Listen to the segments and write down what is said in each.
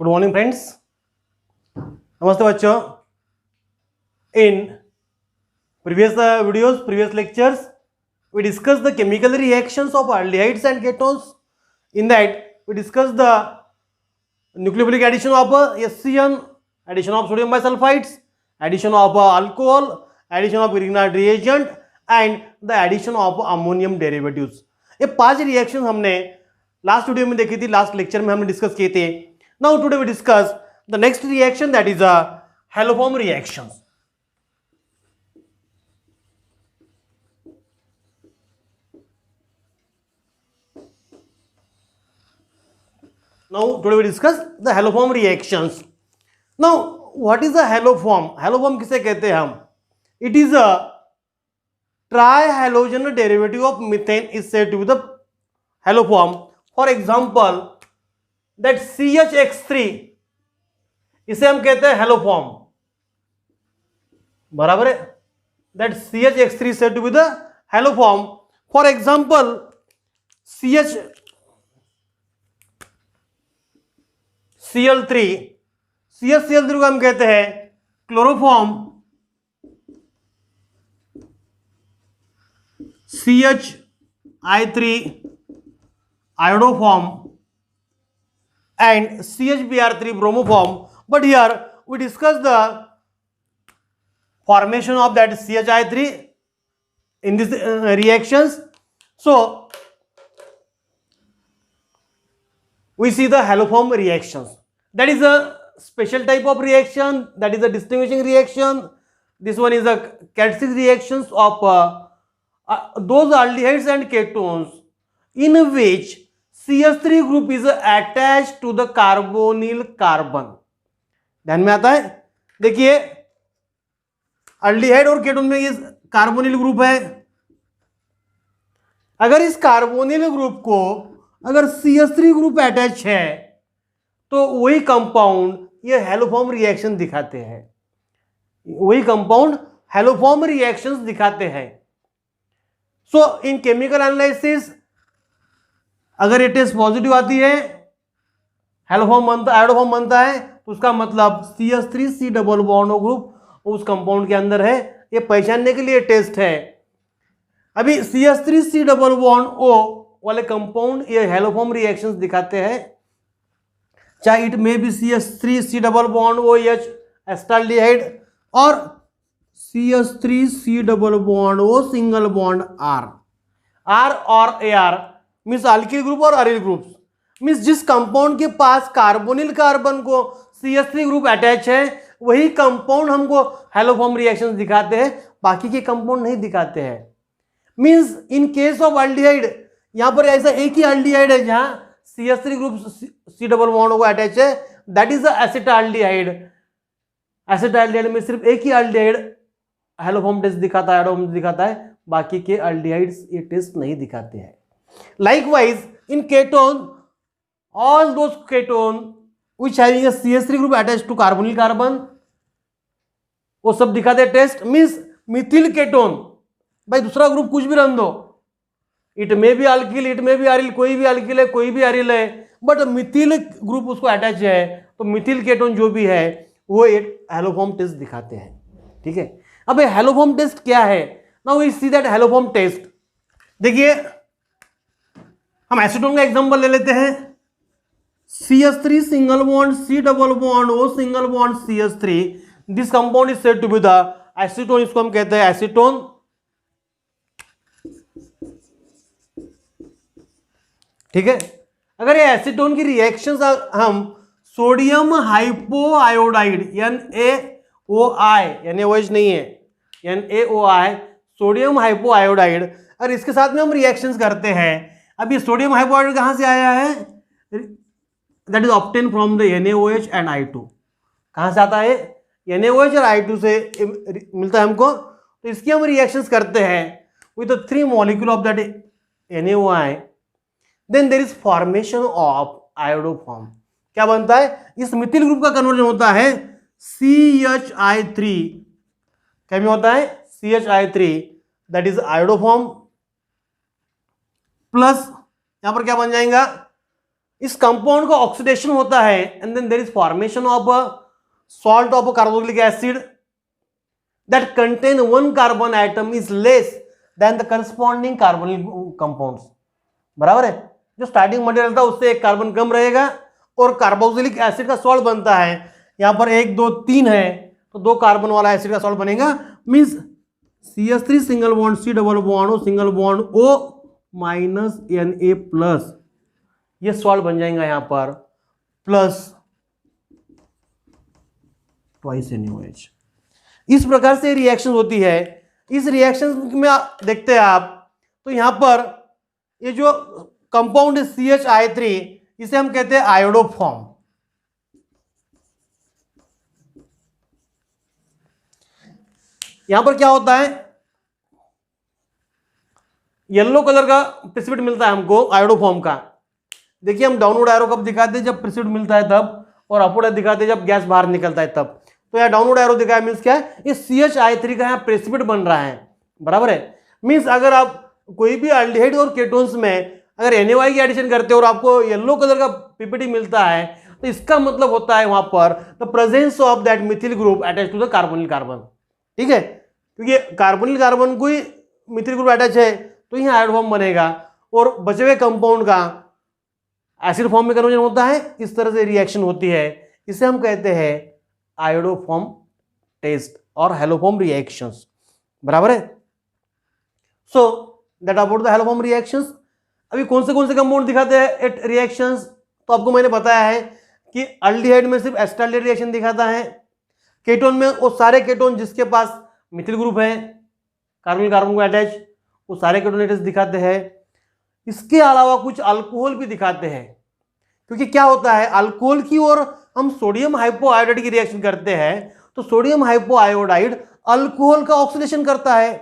Good morning friends, नमस्ते बच्चों। इन previous lectures, we discussed the chemical reactions of aldehydes and ketones. In that, we discussed the nucleophilic addition of HCN, addition of sodium bisulfides, addition of alcohol, addition of Grignard reagent, and the addition of ammonium derivatives. ये 5 reaction हमने last video में देखी थी, last lecture में हमने discuss किए थे. Now today we discuss the next reaction, that is a haloform reaction. Now today we discuss the haloform reactions. Now what is the haloform? Haloform किसे कहते हैं हम? It is a trihalogen derivative of methane is said to be the haloform. For example, that CHX3, इसे हम कहते हैं haloform. बराबर है? That CHX3 is said to be the haloform. For example, CH3 को हम कहते हैं chloroform. CHI3 iodoform and CHBr3 bromoform. But here we discuss the formation of that CHI3 in these reactions. So we see the haloform reactions. That is a special type of reaction, that is a distinguishing reaction. This one is a characteristic reactions of those aldehydes and ketones in which CH3 group is attached to the carbonyl carbon. ध्यान में आता है? देखिए, aldehyde और ketone में ये carbonyl group है. अगर इस कार्बोनिल ग्रुप को अगर CH3 ग्रुप अटैच है तो वही कंपाउंड ये हेलोफॉर्म रिएक्शन दिखाते हैं. वही कंपाउंड हेलोफॉर्म रिएक्शंस दिखाते हैं. सो इन केमिकल एनालिसिस अगर ये टेस्ट पॉजिटिव आती है, हेलोफॉर्म बनता है, आयोडोफॉर्म बनता है, तो उसका मतलब CH3C डबल बॉन्ड ग्रुप उस कंपाउंड के अंदर है. ये पहचानने के लिए टेस्ट है. अभी CH3C डबल बॉन्ड O वाले कंपाउंड ये हेलोफॉर्म रिएक्शंस दिखाते हैं, चाहे इट में भी CH3C डबल बॉन्ड OH एस्टाल्डिहाइड और CH3C double bond O single bond R और AR मीन्स अल्किल ग्रुप और अरिल ग्रुप. मीन्स जिस कंपाउंड के पास कार्बोनिल कार्बन को CH3 ग्रुप अटैच है वही कंपाउंड हमको हेलोफॉर्म रिएक्शंस दिखाते हैं, बाकी के कंपाउंड नहीं दिखाते हैं. Means in case of aldehyde, यहां पर ऐसा एक ही अल्डिहाइड है जहां CH3 group C double bond को अटैच है, दैट इज एसिटाल्डिहाइड. एसिटाल्डिहाइड में सिर्फ एक ही अल्डिहाइड हेलोफॉर्म टेस्ट दिखाता है, आयोडोफॉर्म दिखाता है, बाकी के अल्डिहाइड्स ये टेस्ट नहीं दिखाते हैं. Likewise, in ketone, all those ketone which having a CH3 group attached to carbonyl carbon, वो सब दिखाते हैं टेस्ट. मीन्स मिथिल केटोन, भाई दूसरा ग्रुप कुछ भी रन दो, इट में भी अल्किल, इट में भी अरिल, कोई भी अल्किल है, कोई भी अरिल है, बट मिथिल ग्रुप उसको अटैच है, तो मिथिल केटोन जो भी है वो एक हेलोफॉर्म टेस्ट दिखाते हैं. ठीक है. अब हेलोफॉर्म टेस्ट क्या है? Now we see that haloform test. देखिए, हम एसीटोन का एग्जांपल ले लेते हैं. CH3 single bond C double bond O single bond CH3. This compound is said to be the acetone. इसको हम कहते हैं एसीटोन. ठीक है. अगर ये एसीटोन की रिएक्शंस हम सोडियम हाइपोआयोडाइड NaOI, NaOH नहीं है, NaOI सोडियम हाइपोआयोडाइड, और इसके साथ में हम रिएक्शंस करते हैं. अब ये सोडियम हाइपोआयोडाइड कहां से आया है? That is obtain from the NaOH and I2. कहां से आता है? NaOH और I2 से मिलता है हमको. तो इसकी हम रिएक्शंस करते हैं with the 3 molecule of that NaOI. Then there is formation of iodoform. क्या बनता है? इस मिथिल ग्रुप का कन्वर्जन होता है CHI3. क्या में होता है? CHI3, that is iodoform, plus यहां पर क्या बन जाएगा? इस कंपाउंड का ऑक्सीडेशन होता है and then there is formation of a salt of carboxylic acid that contain one carbon atom is less than the corresponding carbonyl compounds. बराबर है, जो स्टार्टिंग मटेरियल था उससे एक कार्बन कम रहेगा और कार्बोक्सिलिक एसिड का सॉल्ट बनता है, यहां पर 1 2 3 है तो 2 कार्बन वाला एसिड का सॉल्ट बनेगा, means CH3 single bond C double bond O single bond O minus Na plus, ये सॉल्ट बन जाएगा यहां पर प्लस ट्वाइस NaOH। इस प्रकार से रिएक्शन होती है। इस रिएक्शन में देखते हैं आप तो यहां पर ये जो कंपाउंड है CHI3 इसे हम कहते हैं आयोडोफॉर्म। यहां पर क्या होता है, येलो कलर का प्रेसिपिट मिलता है हमको आयोडोफॉर्म का। देखिए हम डाउनवर्ड एरो कब दिखाते हैं, जब प्रेसिपिट मिलता है तब, और अपवर्ड दिखाते हैं जब गैस बाहर निकलता है तब। तो यहाँ डाउनवर्ड एरो दिखाया मीन्स क्या है, ये CHI3 का यहाँ प्रेसिपिट बन रहा है। बराबर है, मीन्स अगर आप कोई भी अल्डिहाइड और केटोन्स में अगर NaOH की एडिशन करते हो और आपको येलो कलर का पीपीटी मिलता है तो इसका मतलब होता है वहां पर the presence of that methyl group attach to the carbonyl carbon. ठीक है, क्योंकि कार्बोनिल कार्बन को ही मिथिल ग्रुप अटैच है तो यहाँ आयोडोफॉर्म बनेगा और बचे हुए कंपाउंड का एसिड फॉर्म में कन्वर्जन होता है। इस तरह से रिएक्शन होती है, इसे हम कहते हैं आयोडोफॉर्म टेस्ट और हैलोफॉर्म रिएक्शंस। बराबर है, so that about the haloform reactions. अभी कौन से कंपाउंड दिखाते हैं एट रिएक्शंस, तो आपको मैंने बताया है कि अल्डिहाइड में सिर्फ एस्टाल्डिहाइड रिएक्शन दिखाता है, केटोन में वो सारे केटोन जिसके पास मिथिल ग्रुप है कार्बोनिल कार्बन को अटैच, वो सारे केटोन दिखाते हैं। इसके अलावा कुछ अल्कोहल भी दिखाते हैं, क्योंकि क्या होता है अल्कोहल की ओर हम सोडियम हाइपोआयोडाइड की रिएक्शन करते हैं तो सोडियम हाइपोआयोडाइड अल्कोहल का ऑक्सीडेशन करता है।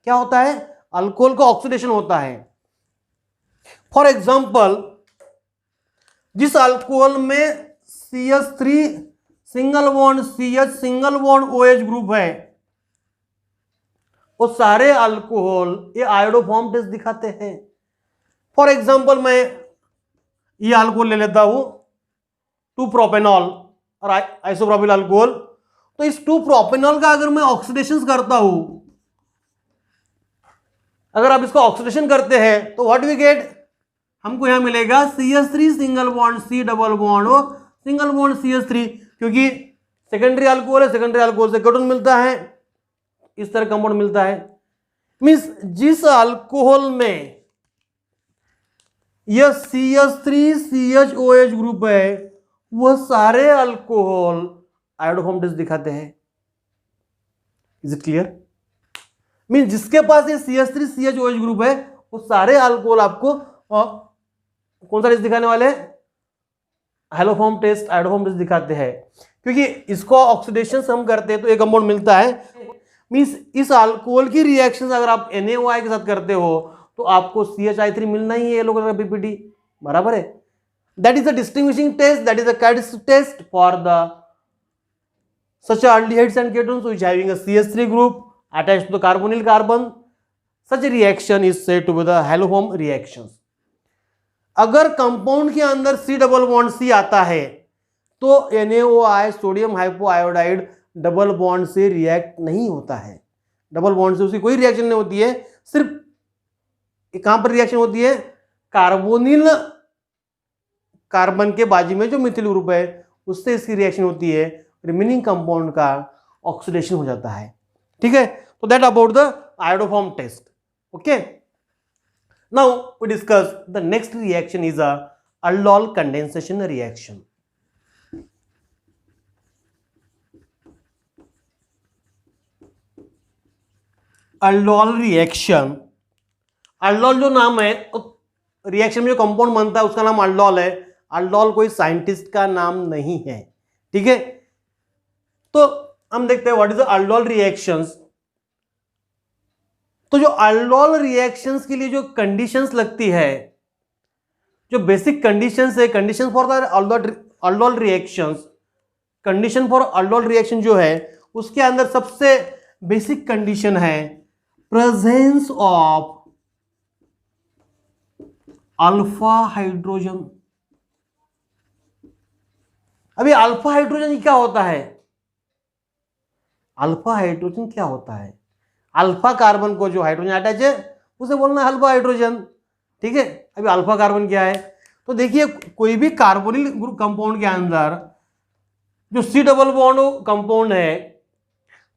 क्या होता है, अल्कोहल का ऑक्सीडेशन होता है। फॉर एग्जाम्पल, जिस अल्कोहल में CH3 single bond CH single bond OH group है वो सारे अल्कोहल ये आयोडोफॉर्म टेस्ट दिखाते हैं। फॉर एग्जाम्पल मैं ये अल्कोहल ले लेता हूं 2 प्रोपेनॉल और आइसोप्रोपिल अल्कोहल, तो इस 2 प्रोपेनॉल का अगर मैं ऑक्सीडेशन करता हूं, अगर आप इसको ऑक्सीडेशन करते हैं तो व्हाट वी गेट, हमको यहां मिलेगा CH3 single bond C double bond O single bond CH3, क्योंकि सेकेंडरी अल्कोहल है, सेकेंडरी अल्कोहल से केटोन मिलता है, इस तरह कंपाउंड मिलता है। मींस जिस अल्कोहल में यह CH3 CHOH ग्रुप है वह सारे अल्कोहल आयोडोफॉर्म टेस्ट दिखाते हैं। Is it clear? मीन जिसके पास ये CH3 CHOH ग्रुप है वो सारे अल्कोहल आपको कौन सा टेस्ट दिखाने वाले हैं, हैलोफॉर्म टेस्ट आयोडोफॉर्म टेस्ट दिखाते हैं, क्योंकि इसको ऑक्सीडेशन हम करते हैं तो एक कंपाउंड मिलता है। मींस इस अल्कोहल की रिएक्शन अगर आप NaOH के साथ करते हो तो आपको CHI3 मिलना ही है येलो कलर का पीपीटी। बराबर है, that is the distinguishing test, that is the characteristic test for the such aldehydes and ketones which having a CH3 group attached to the carbonyl carbon. Such a reaction is said to be the haloform reactions. अगर compound के अंदर C double bond C आता है तो NaOH sodium हाइपोआयोडाइड double bond से react नहीं होता है, डबल बॉन्ड से उसकी कोई रिएक्शन नहीं होती है, सिर्फ कहां पर रिएक्शन होती है, कार्बोनिल कार्बन के बाजू में जो मिथिल ग्रुप है उससे इसकी रिएक्शन होती है, रिमेनिंग कंपाउंड का ऑक्सीडेशन हो जाता है। ठीक है, तो that about the iodoform test. Okay, now we discuss the next reaction is a aldol condensation reaction. aldol reaction, aldol जो नाम है रिएक्शन में जो कंपाउंड बनता है उसका नाम aldol है। aldol कोई साइंटिस्ट का नाम नहीं है। ठीक है, तो हम देखते हैं what is the aldol reactions. तो जो aldol रिएक्शंस के लिए जो कंडीशंस लगती है, जो बेसिक कंडीशंस है, condition for the aldol reactions, condition for aldol reaction जो है उसके अंदर सबसे बेसिक कंडीशन है प्रेजेंस ऑफ अल्फा हाइड्रोजन। अभी अल्फा हाइड्रोजन क्या होता है? अल्फा हाइड्रोजन क्या होता है? अल्फा कार्बन को जो हाइड्रोजन अटैच है उसे बोलना है अल्फा हाइड्रोजन, ठीक है। अभी अल्फा कार्बन क्या है? तो देखिए कोई भी कार्बोनिल ग्रुप कंपाउंड के अंदर जो सी डबल बॉन्ड कंपाउंड है,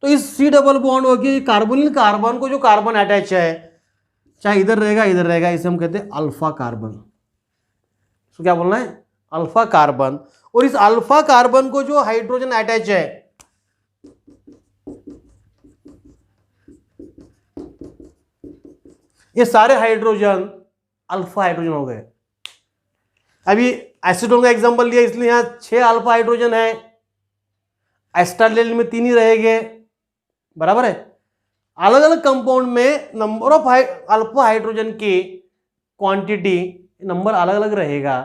तो इस सी डबल बॉन्ड होगी कार्बोनिल कार्बन को जो कार्बन अटैच है, चाहे इधर रहेगा, इसे हम कहते हैं अल्फा कार्बन। तो क्या बोलना है? Alpha carbon. और इस अल्फा कार्बन को जो हाइड्रोजन अटैच है, ये सारे हाइड्रोजन अल्फा हाइड्रोजन हो गए। अभी एसीटोन का एग्जांपल लिया इसलिए यहां 6 अल्फा हाइड्रोजन है, एस्टाइल में 3 ही रहेंगे, बराबर है। अलग अलग कंपाउंड में नंबर ऑफ अल्फा हाइड्रोजन की क्वांटिटी नंबर अलग अलग रहेगा,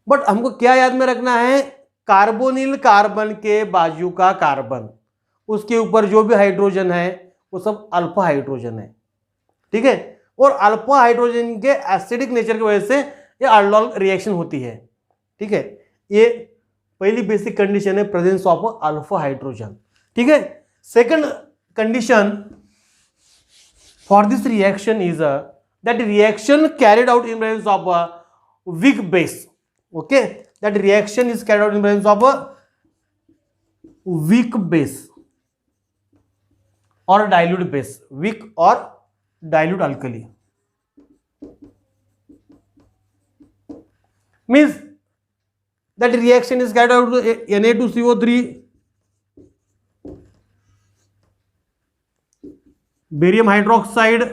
बट हमको क्या याद में रखना है? कार्बोनिल कार्बन के बाजू का कार्बन, उसके ऊपर जो भी हाइड्रोजन है वो सब अल्फा हाइड्रोजन है, ठीक है। और अल्फा हाइड्रोजन के एसिडिक नेचर की वजह से ये aldol रिएक्शन होती है, ठीक है। ये पहली बेसिक कंडीशन है प्रेजेंस ऑफ अल्फा हाइड्रोजन, ठीक है। Second condition for this reaction is that reaction carried out in presence of weak base, okay. That reaction is carried out in presence of weak base और dilute base, week और dilute alkali, means that reaction is carried out to Na2CO3, barium hydroxide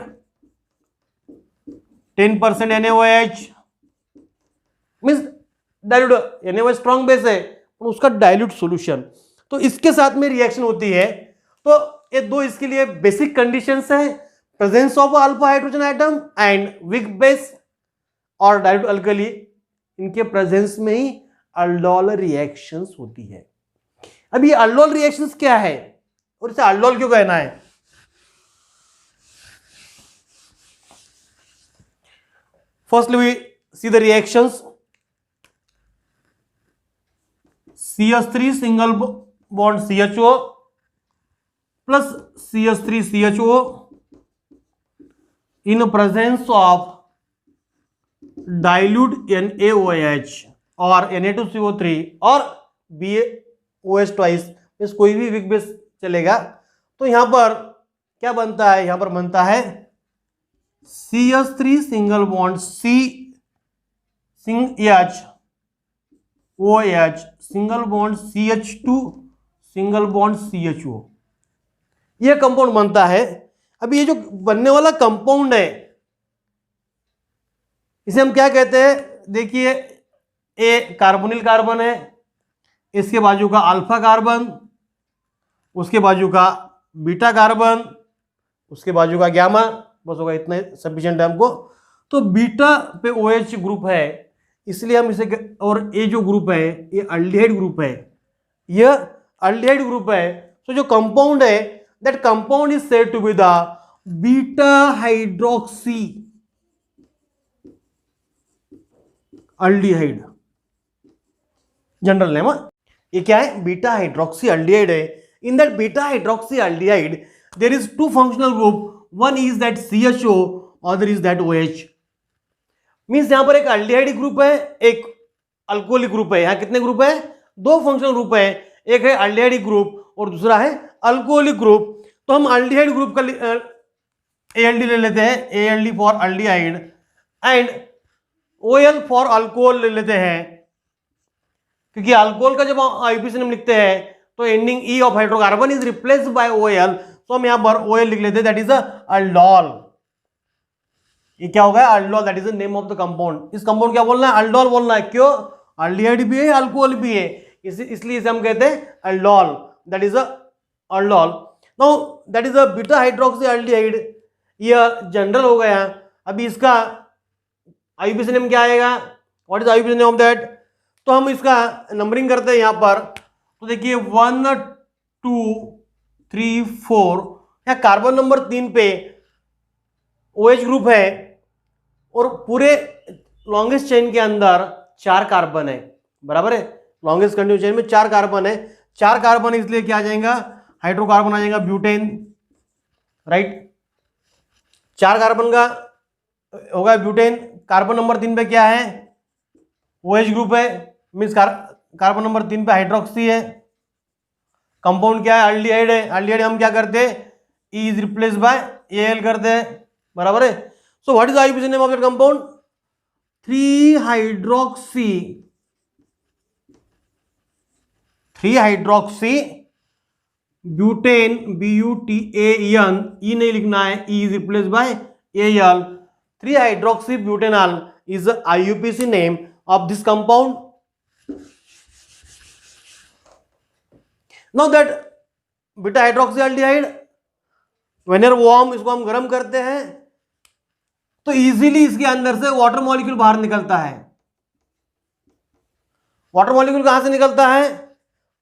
10% NaOH, means dilute NaOH strong base है और उसका dilute solution, तो इसके साथ में reaction होती है। तो ये दो इसके लिए बेसिक कंडीशंस है, presence of alpha hydrogen atom and weak base और डाइल्यूट अल्कली, इनके प्रेजेंस में ही aldol रिएक्शंस होती है। अब ये aldol रिएक्शंस क्या है और इसे aldol क्यों कहना है? Firstly we see the reactions. CH3 single bond CHO plus CH3 CHO in presence of dilute NaOH और Na2CO3 और BaOH ट्वाइस, इस कोई भी वीक बेस चलेगा। तो यहां पर क्या बनता है? यहां पर बनता है CH3 single bond OH single bond CH2 single bond CHO, यह कंपाउंड बनता है। अभी ये जो बनने वाला कंपाउंड है इसे हम क्या कहते हैं? देखिए ए कार्बोनिल कार्बन है, इसके बाजू का अल्फा कार्बन, उसके बाजू का बीटा कार्बन, उसके बाजू का गामा, बस होगा इतना सफिशिएंट है हमको। तो बीटा पे OH ग्रुप है इसलिए हम इसे, और ये जो ग्रुप है ये अल्डिहाइड ग्रुप है, यह अल्डिहाइड ग्रुप है। तो जो कंपाउंड है that compound is said to be the beta hydroxy aldehyde, general name. ये क्या है? बीटा हाइड्रोक्सी अल्डिहाइड है। In that beta hydroxy aldehyde there is 2 functional group, one is that CHO, other is that OH। Means यहां पर एक aldehyde group है, एक alcoholic group है। यहां कितने ग्रुप है? 2 फंक्शनल ग्रुप है, एक है अल्डिहाइड ग्रुप और दूसरा है अल्कोहलिक ग्रुप। तो हम अल्डिहाइड ग्रुप का ALD ले लेते हैं, ALD for aldehyde, and OL for alcohol ले लेते हैं, क्योंकि अल्कोहल का जब आईयूपीएसी हम लिखते हैं तो ending E of hydrocarbon is replaced by OL, तो हम यहां पर OL लिख लेते हैं, दैट इज अल्डोल। ये क्या होगा? Aldol, that is the name of the compound. इस कंपाउंड क्या बोलना है? अल्डोल बोलना है। क्यों? अल्डिहाइड भी है, अल्कोहल भी है, इसलिए इसे हम कहते हैं aldol, that is aldol. Now that is a beta hydroxy aldehyde, यह जनरल हो गया। अभी इसका आईयूपीएसी नेम क्या आएगा? What is IUPAC name of that? तो हम इसका नंबरिंग करते हैं यहां पर। तो देखिए 1 2 3 4, यहां कार्बन नंबर 3 पे OH ग्रुप है और पूरे लॉन्गेस्ट चेन के अंदर 4 कार्बन है। बराबर है। लॉन्गेस्ट कंटिन्यूस चेन में 4 कार्बन है, 4 कार्बन इसलिए क्या आ जाएगा, हाइड्रोकार्बन आ जाएगा ब्यूटेन, राइट। 4 कार्बन का होगा ब्यूटेन। कार्बन नंबर 3 पे क्या है, OH ग्रुप है, मीन्स कार्बन नंबर 3 पे हाइड्रोक्सी है। कंपाउंड क्या है, अल्डिहाइड है। अल्डिहाइड हम क्या करते हैं, E is replace by Al करते हैं, बराबर है। So what is IUPAC name of that compound, 3 hydroxy butane, BUTAN, E नहीं लिखना है, E is replace by Al। 3 hydroxy butanol is IUPAC name of this compound. Now that beta hydroxyaldehyde whenever warm, इसको हम गर्म करते हैं तो easily इसके अंदर से वाटर मॉलिक्यूल बाहर निकलता है। वाटर मॉलिक्यूल कहां से निकलता है,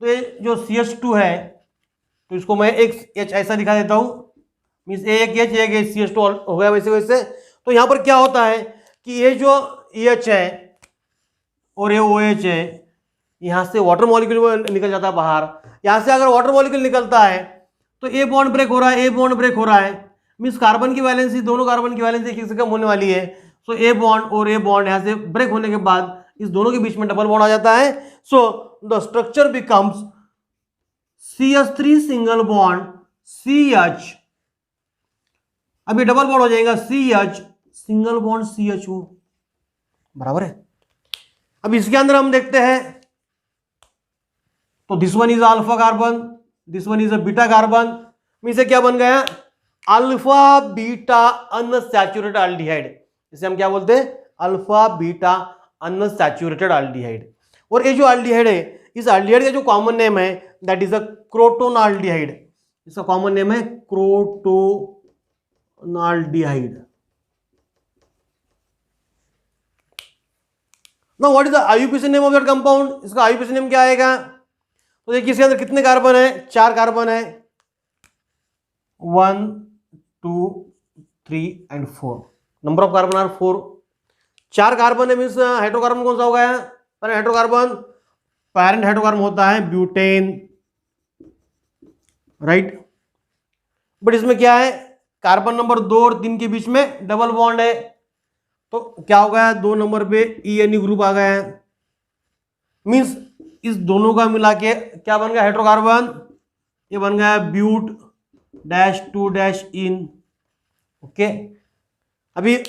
तो ये जो CH2 है, तो इसको मैं एक H ऐसा दिखा देता हूं, मीन्स एक H CH2 हो गया वैसे वैसे। तो यहां पर क्या होता है कि ये जो EH है और ये OH है, यहां से वाटर मॉलिक्यूल निकल जाता है बाहर। यहां से अगर वाटर मॉलिक्यूल निकलता है तो ए बॉन्ड ब्रेक हो रहा है, ए बॉन्ड ब्रेक हो रहा है, मीन्स कार्बन की वैलेंसी, दोनों कार्बन की वैलेंसी एक से कम होने वाली है। सो ए बॉन्ड और ए बॉन्ड यहां से ब्रेक होने के बाद इस दोनों के बीच में डबल बॉन्ड आ जाता है। So the structure becomes CH3 single bond CH, अभी डबल बॉन्ड हो जाएगा CH सिंगल बॉन्ड CHO, बराबर है। अब इसके अंदर हम देखते हैं तो this one is alpha carbon, this one is a beta carbon, means क्या बन गया, अल्फा बीटा अनसैचुरेटेड एल्डिहाइड। इसे हम क्या बोलते हैं, अल्फा बीटा अनसैचुरेटेड एल्डिहाइड। और ये जो एल्डिहाइड है, इस एल्डिहाइड का जो कॉमन नेम है दैट इज अ क्रोटोनाल्डिहाइड। इसका कॉमन नेम है crotonaldehyde. Now what is the IUPAC name of that compound, इसका IUPAC नेम क्या आएगा, तो देखिए इसके अंदर कितने कार्बन है, 4 कार्बन है, 1 2 3 and 4, number of carbon are 4। 4 carbon है, मीन्स हाइड्रोकार्बन कौन सा होगा, पैरेंट हाइड्रोकार्बन, पैरेंट हाइड्रोकार्बन होता है ब्यूटेन, राइट। बट इसमें क्या है, कार्बन नंबर 2 और 3 के बीच में डबल बॉन्ड है, तो क्या हो गया, 2 नंबर पे ENE ग्रुप आ गया है, मीन्स इस दोनों का मिला के क्या बन गया, हाइड्रोकार्बन, ये बन गया ब्यूट -2 इन, ओके। अभी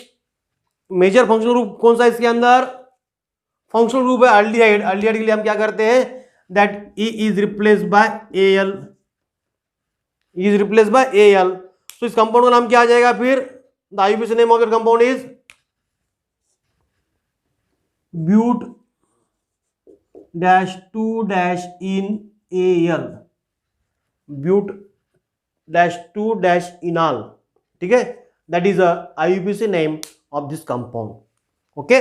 मेजर फंक्शनल ग्रुप कौन सा इसके अंदर, फंक्शनल ग्रुप है एल्डिहाइड। एल्डिहाइड के लिए हम क्या करते हैं, that E is replace by Al, is replace by Al। तो इस कंपाउंड का नाम क्या आ जाएगा फिर, the IUPAC name of that compound is but -2 in Al, but -2 enal, ठीक है, that is a IUPAC name of this compound, okay.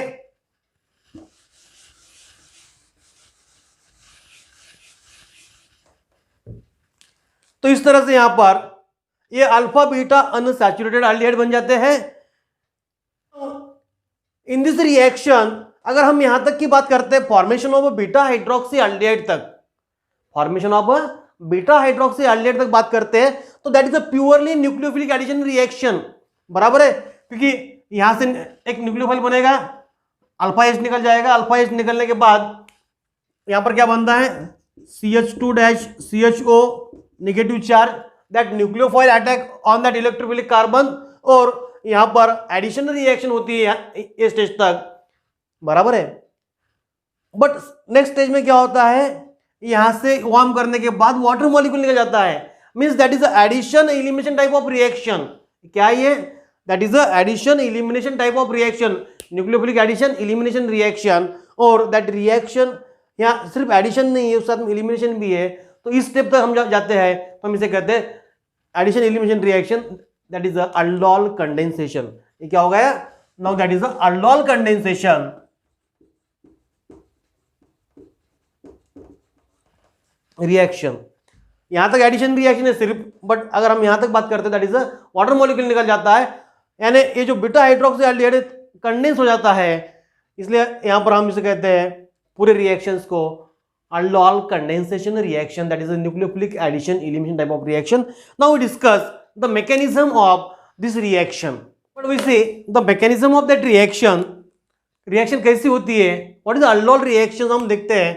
तो इस तरह से यहां पर ये अल्फा बीटा अनसैचुरेटेड एल्डिहाइड बन जाते हैं। इन दिस रिएक्शन अगर हम यहां तक की बात करते हैं formation of beta hydroxy aldehyde तक, formation of beta hydroxy aldehyde तक बात करते हैं, तो that is a purely nucleophilic addition reaction, बराबर है। क्योंकि यहां से एक न्यूक्लियोफाइल बनेगा, अल्फा H निकल जाएगा, अल्फा H निकलने के बाद यहां पर क्या बनता है, CH2-CHO negative charge, that nucleophile attack on that electrophilic carbon, और यहां पर एडिशन रिएक्शन होती है इस स्टेज तक, बराबर है। बट नेक्स्ट स्टेज में क्या होता है, यहां से वार्म करने के बाद वाटर मॉलिक्यूल निकल जाता है, means that is addition elimination type of reaction. क्या है ये, that is addition elimination type of reaction, nucleophilic addition elimination reaction. और दैट रिएक्शन यहाँ सिर्फ एडिशन नहीं है, उस साथ में एलिमिनेशन भी है। तो इस स्टेप तक हम जाते हैं तो हम इसे कहते हैं addition elimination reaction, that is aldol condensation. ये क्या हो गया, now that is aldol condensation. Reaction यहां तक एडिशन रिएक्शन है सिर्फ, बट अगर हम यहां तक बात करते हैं दैट इज वाटर मॉलिक्यूल निकल जाता है, यानी ये जो बीटा हाइड्रोक्सी एल्डिहाइड कंडेंस हो जाता है, इसलिए यहां पर हम इसे कहते हैं पूरे रिएक्शंस को aldol condensation reaction, that is a nucleophilic addition elimination type of reaction. Now we discuss the mechanism of this reaction. But we say the mechanism of that reaction कैसी होती है, what is the aldol reaction हम देखते हैं.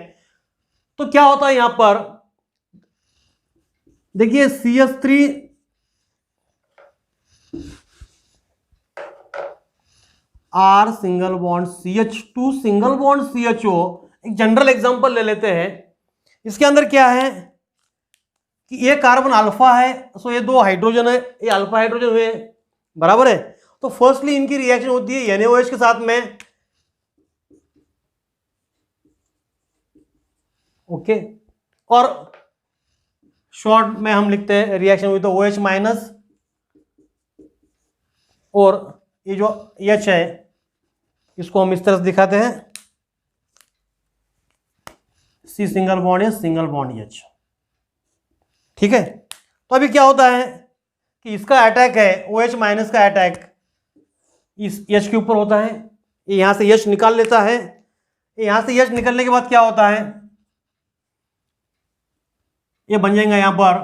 तो क्या होता है यहां पर देखिए CH3 R single bond CH2 single bond CHO. एक जनरल एग्जांपल ले लेते हैं. इसके अंदर क्या है कि ये कार्बन अल्फा है, सो ये 2 हाइड्रोजन है, ये अल्फा हाइड्रोजन हुए, बराबर है. तो फर्स्टली इनकी रिएक्शन होती है NaOH के साथ में, ओके. और शॉर्ट में हम लिखते हैं रिएक्शन हुई तो OH माइनस, और ये जो H है इसको हम इस तरह से दिखाते हैं C single bond H single bond H. ठीक है. तो अभी क्या होता है कि इसका अटैक है, OH माइनस का अटैक इस H के ऊपर होता है. ये यहां से H निकाल लेता है. यहां से H निकलने के बाद क्या होता है, ये बन जाएगा यहां पर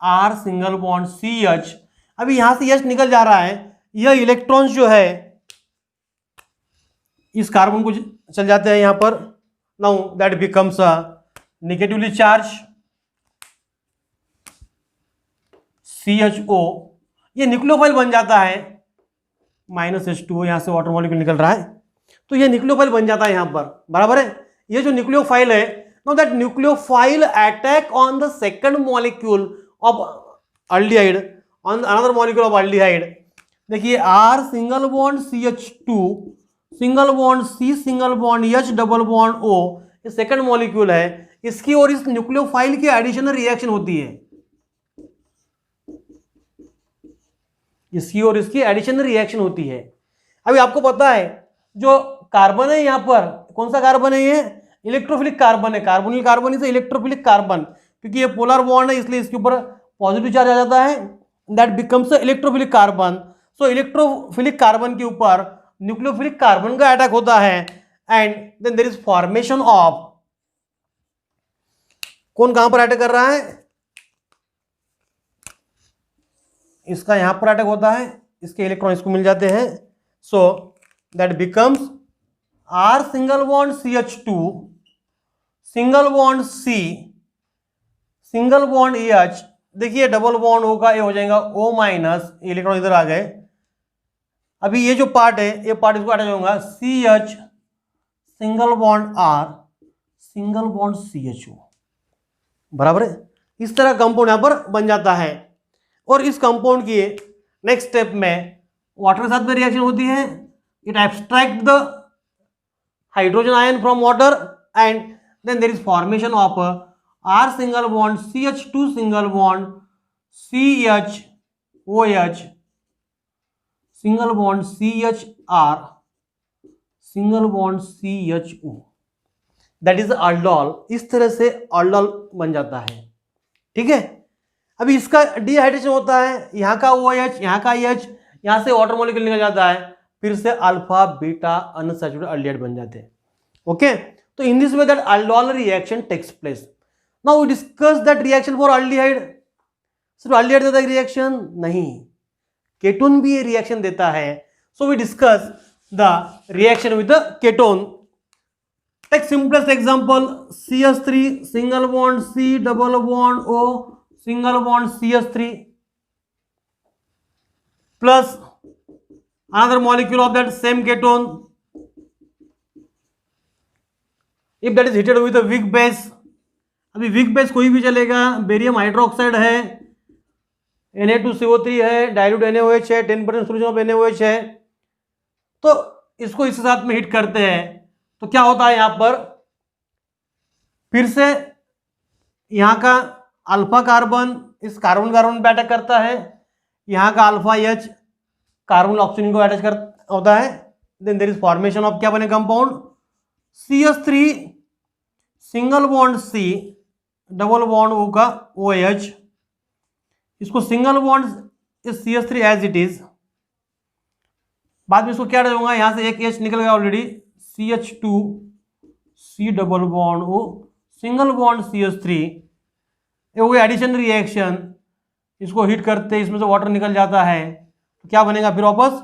R सिंगल बॉन्ड CH. अभी यहां से H निकल जा रहा है, यह इलेक्ट्रॉन्स जो है इस कार्बन को चल जाते हैं यहां पर. Now that becomes a negatively charge CHO. ये न्यूक्लियोफाइल बन जाता है -H2O. यहां से वाटर मॉलिक्यूल निकल रहा है, तो ये न्यूक्लियोफाइल बन जाता है यहां पर, बराबर है. ये जो न्यूक्लियोफाइल है, now that nucleophile attack on the second molecule of aldehyde, on another molecule of aldehyde. देखिए R single bond CH2 single bond C single bond H double bond O, ये सेकंड मॉलिक्यूल है. इसकी और इस nucleophile की additional reaction होती है, इसकी और इसकी एडिशनल रिएक्शन होती है. अभी आपको पता है जो कार्बन है यहां पर, कौन सा कार्बन है, ये इलेक्ट्रोफिलिक कार्बन है. Carbonyl carbon is electrophilic carbon, क्योंकि ये पोलर बॉन्ड है इसलिए इसके ऊपर पॉजिटिव चार्ज आ जाता है. That becomes electrophilic carbon. So electrophilic carbon के ऊपर न्यूक्लियोफिलिक कार्बन का अटैक होता है, and then there is formation of, कौन कहां पर अटैक कर रहा है, इसका यहां पर अटैक होता है, इसके इलेक्ट्रॉन इसको मिल जाते हैं. So that becomes R single bond CH2 single bond C single bond H. देखिए डबल बॉन्ड होगा, ये हो जाएगा O माइनस, इलेक्ट्रॉन इधर आ गए. अभी ये जो पार्ट है, ये पार्ट इसको अटैच होगा CH single bond R single bond CHO, बराबर है. इस तरह कंपाउंड यहां पर बन जाता है. और इस कंपाउंड की नेक्स्ट स्टेप में वाटर के साथ में रिएक्शन होती है. It abstract the hydrogen ion from water, and then there is formation of R single bond CH2 single bond CHOH single bond CHR single bond CHO. That is aldol. इस तरह से aldol बन जाता है. ठीक है. अभी इसका डिहाइड्रेशन होता है, यहाँ का OH, यहाँ का H, यहाँ से वाटर मॉलिक्यूल निकल जाता है, फिर से अल्फा बीटा अनसैचुरेटेड अल्डिहाइड बन जाते हैं. ओके. तो in this way that aldol reaction takes place. Now we discuss that reaction for aldehyde. सिर्फ अल्डिहाइड देता है रिएक्शन नहीं, केटोन भी ये रिएक्शन देता है. So we discuss the reaction with the ketone. Take simplest example CH3 single bond C double bond O single bond CH3 plus another molecule of that same ketone. If that is heated with a weak base, अभी weak base कोई भी चलेगा, barium hydroxide है, Na2CO3 है, dilute NaOH है, 10% solution of NaOH है, तो इसको इस साथ में हिट करते हैं. तो क्या होता है यहां पर, फिर से यहां का अल्फा कार्बन इस कार्बन कार्बन पे अटैक करता है, यहाँ का अल्फा H कार्बन ऑक्सीजन को अटैच कर होता है. Then there is formation of क्या बने compound CH3 single bond C double bond O का OH. इसको सिंगल बॉन्ड इस CH3 एज इट इज, बाद में इसको क्या डालूंगा, यहाँ से एक H निकल गया already, CH2 C double bond O single bond CH3, ये हो गया एडिशन रिएक्शन। इसको हीट करते इसमें से वाटर निकल जाता है, तो क्या बनेगा फिर वापस,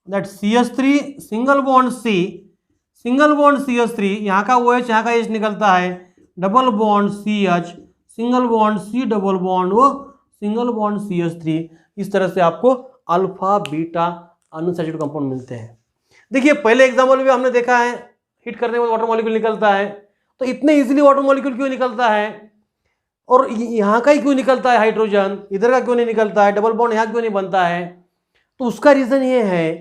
that CH3 single bond C, single bond CH3, यहाँ का OH यहाँ का H निकलता है, double bond CH, single bond C double bond O single bond CH3। इस तरह से आपको अल्फा बीटा अनसैचुरेटेड कंपाउंड मिलते हैं। देखिए पहले एग्जाम्पल भी हमने देखा है, हीट करने के बाद वाटर मॉलिक्यूल निकलता है, तो इतने इजीली वाटर मॉलिक्यूल क्यों निकलता है, और यहाँ का ही क्यों निकलता है हाइड्रोजन, इधर का क्यों नहीं निकलता है, डबल बॉन्ड यहाँ क्यों नहीं बनता है। तो उसका रीजन ये है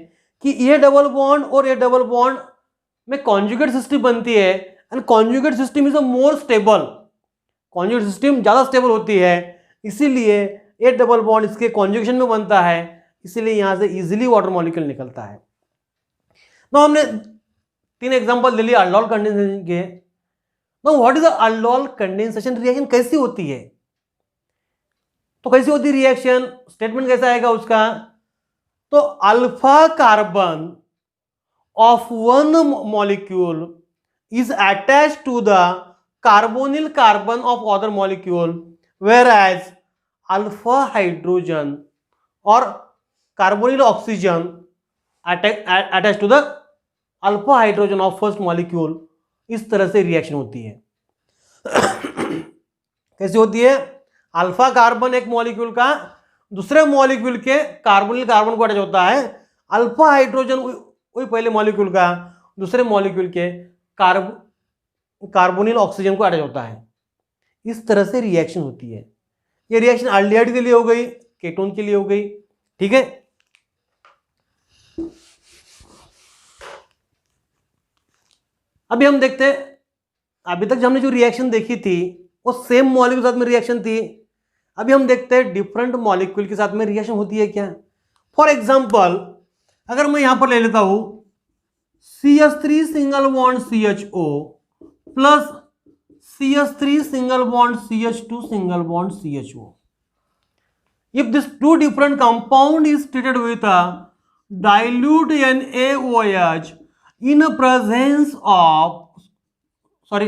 कि ये डबल बॉन्ड और ये डबल बॉन्ड में कॉन्जुगेट सिस्टम बनती है, and conjugate system is a more stable, conjugate system ज्यादा स्टेबल होती है, इसीलिए ये डबल बॉन्ड इसके कॉन्जुगेशन में बनता है, इसीलिए यहां से इजीली वाटर मॉलिक्यूल निकलता है। तो हमने 3 एग्जांपल ले लिया अल्डोल कंडेंसेशन के। Now what is the aldol condensation reaction, कैसी होती है, तो कैसी होती है रिएक्शन, स्टेटमेंट कैसा आएगा उसका, तो alpha carbon of one molecule is attached to the carbonyl carbon of other molecule, whereas alpha hydrogen और carbonyl oxygen attach to the alpha hydrogen of first molecule. इस तरह से रिएक्शन होती है। कैसे होती है, अल्फा कार्बन एक मॉलिक्यूल का दूसरे मॉलिक्यूल के कार्बोनिल कार्बन को अटैच होता है, अल्फा हाइड्रोजन वही पहले मॉलिक्यूल का दूसरे मॉलिक्यूल के कार्बोनिल ऑक्सीजन को अटैच होता है। इस तरह से रिएक्शन होती है। ये रिएक्शन एल्डिहाइड के लिए हो गई, केटोन के लिए हो गई, ठीक है। अभी हम देखते हैं, अभी तक हमने जो रिएक्शन देखी थी वो सेम मॉलिक्यूल के साथ में रिएक्शन थी। अभी हम देखते हैं डिफरेंट मॉलिक्यूल के साथ में रिएक्शन होती है क्या। फॉर एग्जांपल अगर मैं यहां पर ले लेता हूं CH3 single bond CHO plus CH3 single bond CH2 single bond CHO, if this two different compound is treated with a dilute NaOH in a presence of, sorry,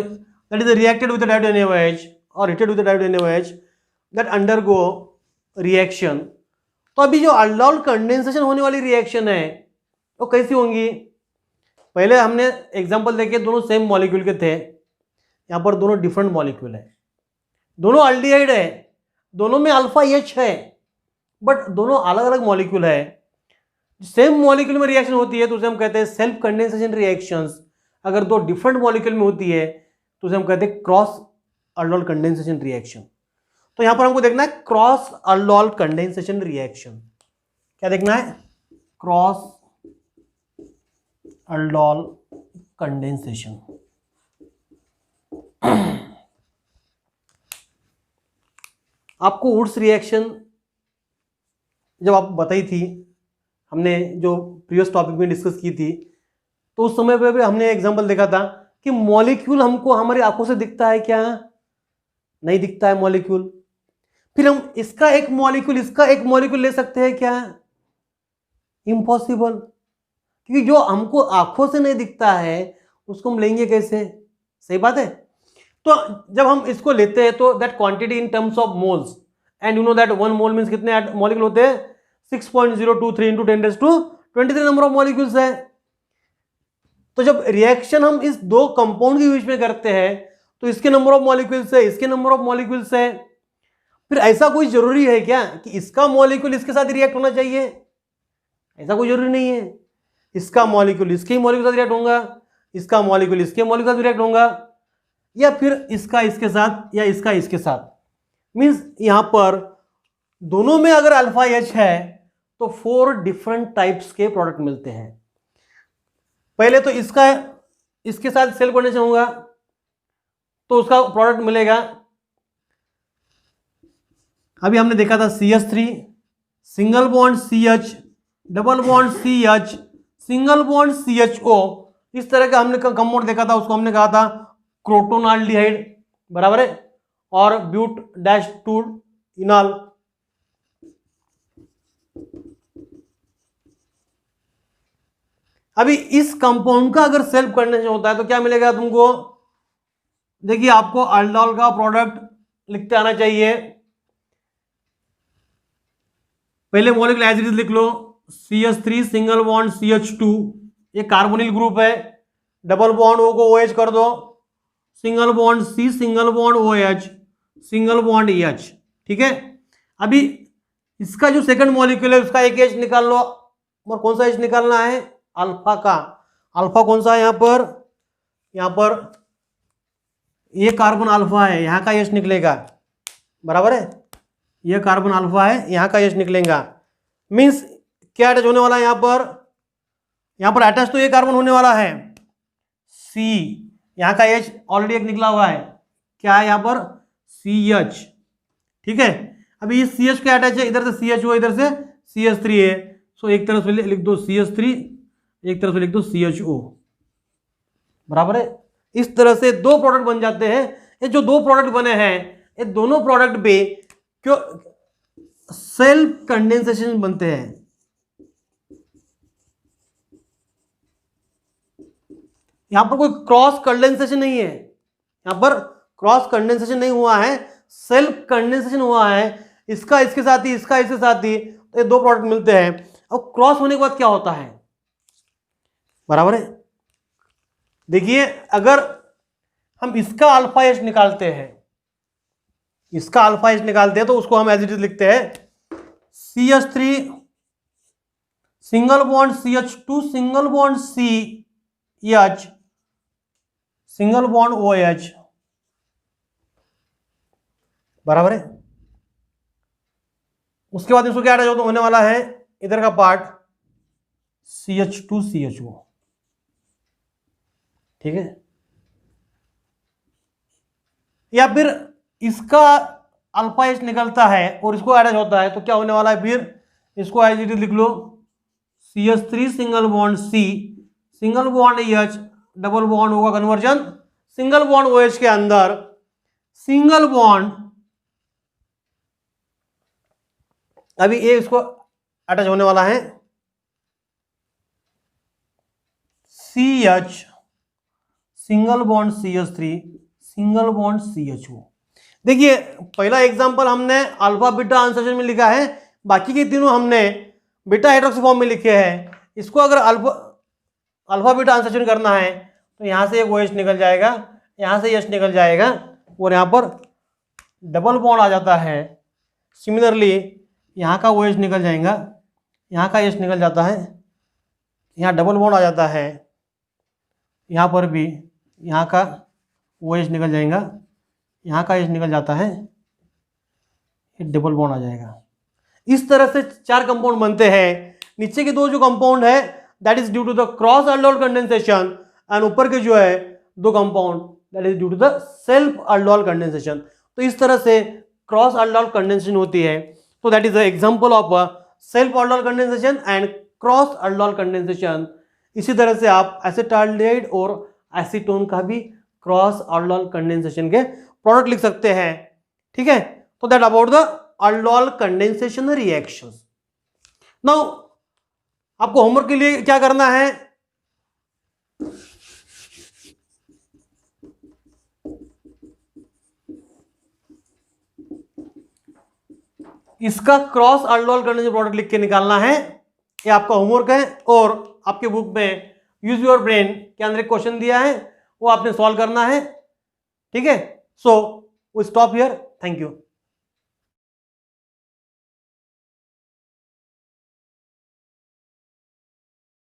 that is reacted with the dilute NaOH or heated with the dilute NaOH that undergo reaction, तो अभी जो aldol condensation होने वाली reaction है वो कैसी होंगी। पहले हमने एग्जांपल देखे, दोनों सेम मॉलिक्यूल के थे, यहां पर दोनों डिफरेंट मॉलिक्यूल है, दोनों अल्डिहाइड है, दोनों में अल्फा H है, बट दोनों अलग अलग मॉलिक्यूल है। सेम मॉलिक्यूल में रिएक्शन होती है तो उसे हम कहते हैं सेल्फ कंडेंसेशन रिएक्शंस। अगर दो डिफरेंट मॉलिक्यूल में होती है तो उसे हम कहते हैं क्रॉस अल्डोल कंडेंसेशन रिएक्शन। तो यहां पर हमको देखना है क्रॉस अल्डोल कंडेंसेशन रिएक्शन। क्या देखना है, क्रॉस अल्डोल कंडेंसेशन। आपको वुड्स रिएक्शन जब आप बताई थी, हमने जो प्रीवियस टॉपिक में डिस्कस की थी, तो उस समय पे भी हमने एग्जांपल देखा था कि मॉलिक्यूल हमको हमारी आंखों से दिखता है क्या, नहीं दिखता है मॉलिक्यूल। फिर हम इसका एक मॉलिक्यूल इसका एक मॉलिक्यूल ले सकते हैं क्या, इम्पॉसिबल, क्योंकि जो हमको आंखों से नहीं दिखता है उसको हम लेंगे कैसे, सही बात है। तो जब हम इसको लेते हैं तो that quantity in terms of moles, and you know that 1 mole means कितने मॉलिक्यूल होते हैं, 6.023 इंटू 10⁻23 नंबर ऑफ मॉलिक्यूल्स है। तो जब रिएक्शन हम इस दो कंपाउंड के बीच में करते हैं तो इसके नंबर ऑफ मॉलिक्यूल्स है, इसके नंबर ऑफ मॉलिक्यूल्स है। फिर ऐसा कोई जरूरी है क्या कि इसका मॉलिक्यूल इसके साथ रिएक्ट होना चाहिए, ऐसा कोई जरूरी नहीं है। इसका मॉलिक्यूल इसके मॉलिक्यूल के साथ रिएक्ट होगा, इसका मॉलिक्यूल इसके मॉलिक्यूल के साथ रिएक्ट होगा, या फिर इसका इसके साथ या इसका इसके साथ। मींस यहां पर दोनों में अगर अल्फा H है तो 4 डिफरेंट टाइप्स के प्रोडक्ट मिलते हैं। पहले तो इसका इसके साथ सेल्फ कंडेंसेशन होगा तो उसका प्रोडक्ट मिलेगा। अभी हमने देखा था CH3 single bond CH double bond CH single bond CHO, इस तरह का हमने कंपाउंड देखा था, उसको हमने कहा था क्रोटोनाल्डिहाइड, बराबर है, और ब्यूट डैश 2 इनॉल। अभी इस कंपाउंड का अगर सेल्फ कंडेंसेशन होता है तो क्या मिलेगा तुमको, देखिए आपको अल्डोल का प्रोडक्ट लिखते आना चाहिए। पहले मॉलिक्यूलर एज इट इज लिख लो, CH3 सिंगल बॉन्ड CH2, ये कार्बोनिल ग्रुप है, डबल बॉन्ड O को OH कर दो, single bond C single bond OH single bond EH। ठीक है, अभी इसका जो सेकंड मॉलिक्यूल है उसका एक H निकाल लो, और कौन सा H निकालना है, अल्फा का। अल्फा कौन सा है यहाँ पर ये कार्बन अल्फा है, यहाँ का H निकलेगा, बराबर है, ये कार्बन अल्फा है, यहाँ का H निकलेगा। मीन्स क्या अटैच होने वाला है यहाँ पर अटैच तो ये कार्बन होने वाला है C, यहाँ का H ऑलरेडी एक निकला हुआ है, क्या है यहाँ पर CH। ठीक है, अभी इस CH का अटैच है, इधर से CH इधर से CH3 है, सो एक तरफ से लिख दो CH3, एक तरफ से लिख दो CHO, बराबर है। इस तरह से दो प्रोडक्ट बन जाते हैं। ये जो दो प्रोडक्ट बने हैं, ये दोनों प्रोडक्ट पे क्यों सेल्फ कंडेंसेशन बनते हैं। यहां पर कोई क्रॉस कंडेंसेशन नहीं है, यहां पर क्रॉस कंडेंसेशन नहीं हुआ है, सेल्फ कंडेंसेशन हुआ है। इसका इसके साथ ही, इसका इसके साथ ही, तो ये दो प्रोडक्ट मिलते हैं। अब क्रॉस होने के बाद क्या होता है, बराबर है। देखिए अगर हम इसका अल्फा एच निकालते हैं, इसका अल्फा एच निकालते हैं, तो उसको हम एज इट इज लिखते हैं CH3 single bond CH2 single bond CH single bond OH, बराबर है। उसके बाद इसको क्या होने वाला है, इधर का पार्ट CH2 CHO। ठीक है, या फिर इसका अल्फा एच निकलता है और इसको अटैच होता है, तो क्या होने वाला है, फिर इसको एज इट इज लिख लो CH3 single bond C single bond EH double bond होगा कन्वर्जन, सिंगल बॉन्ड OH के अंदर सिंगल बॉन्ड, अभी ये इसको अटैच होने वाला है CH single bond CH3 single bond CHO। देखिए पहला एग्जांपल हमने अल्फा बीटा अनसेचुरेशन में लिखा है, बाकी के तीनों हमने बीटा हाइड्रोक्सी फॉर्म में लिखे हैं। इसको अगर अल्फा बीटा अनसेचुरेशन करना है तो यहाँ से एक OH निकल जाएगा, यहाँ से H निकल जाएगा, और यहाँ पर डबल बॉन्ड आ जाता है। सिमिलरली यहाँ का OH निकल जाएगा, यहाँ का H निकल जाता है, यहाँ डबल बॉन्ड आ जाता है, यहाँ पर भी यहाँ का OH निकल जाएगा, यहाँ का H निकल जाता है, डबल बॉन्ड आ जाएगा। इस तरह से चार कंपाउंड बनते हैं। नीचे के दो जो कंपाउंड है that is due to the cross aldol condensation, and ऊपर के जो है दो compound that is due to the self aldol condensation. तो इस तरह से क्रॉस अल्डोल कंडेंसेशन होती है। तो that is the example of self aldol condensation and cross aldol condensation. इसी तरह से आप एसिटाल्डिहाइड और एसीटोन का भी क्रॉस अल्डोल कंडेंसेशन के प्रोडक्ट लिख सकते हैं। ठीक है, तो that about the aldol condensation reactions. Now आपको होमवर्क के लिए क्या करना है, इसका क्रॉस अल्डोल कंडेंसेशन प्रोडक्ट लिख के निकालना है। ये आपका होमवर्क है, और आपके बुक में यूज योर ब्रेन के अंदर एक क्वेश्चन दिया है, वो आपने सॉल्व करना है। ठीक है, so we stop here, thank you.